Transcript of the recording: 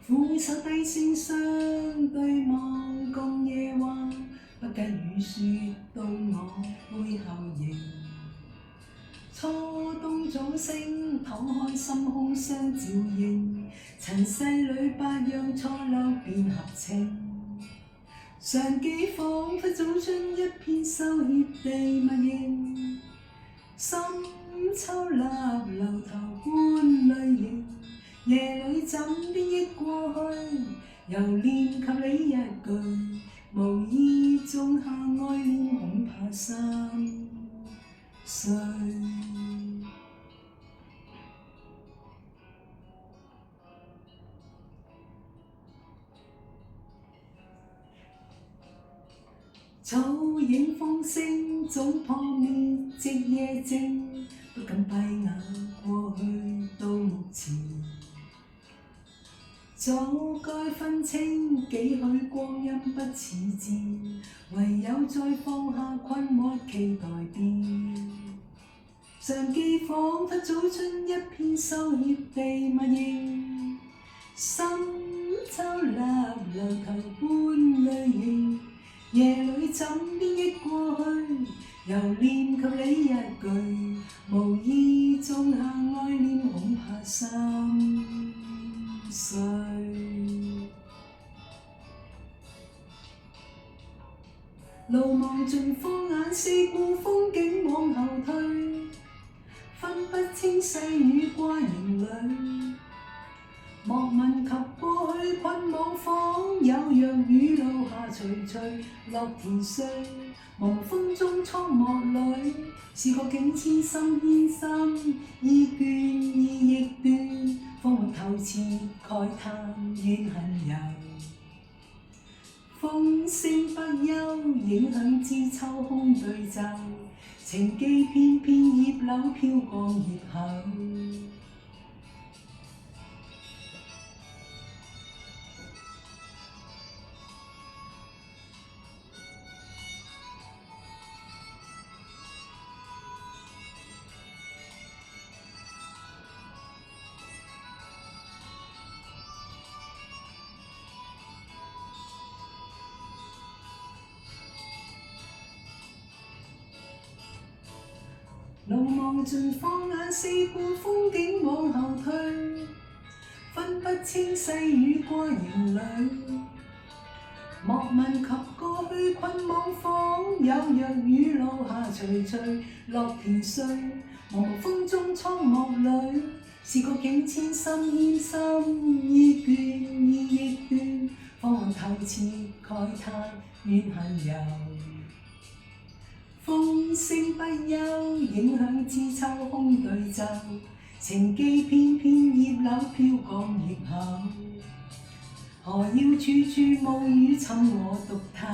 俯首低聲相對望，共夜話，不計雨雪到我背後迎。初冬早聲敞開心胸相照應，塵世裏百樣錯漏變合情。常記彷彿早春一片秀怯地默認，深秋立樓頭般淚盈。夜裏枕邊憶過去，又念及你一句，無意種下愛戀恐怕心碎。草影風聲總破滅，夕夜靜，不敢閉眼過去到目前。早該分清幾許光陰不似箭，唯有再放下困惑期待變。常記彷彿早春一片秀怯地默認，深秋立樓頭般淚盈。夜裏枕邊憶過去，又念及你一句，無意種下愛戀恐怕心碎。路望盡放眼四顧風景往後退，分不清細雨掛營裏。莫問及過去困網訪，有若雨露下徐徐落田碎。望風中蒼漠裏，是個境遷心牽心，意倦意亦斷，方獲透徹慨嘆怨恨尤。風聲不休，影響知秋空對奏，情記片片葉柳飄過葉口。路望盡放眼四顧風景往後退，分不清細雨掛營裏。莫問及過去困網訪，有若雨露下徐徐落田碎。茫茫風中蒼漠裏，是個境遷心牽心，意倦意亦斷，方獲透徹慨嘆怨恨尤。風聲不休，影響知秋空對奏，情記片片葉柳飄降葉口。何要處處暮雨侵我獨透？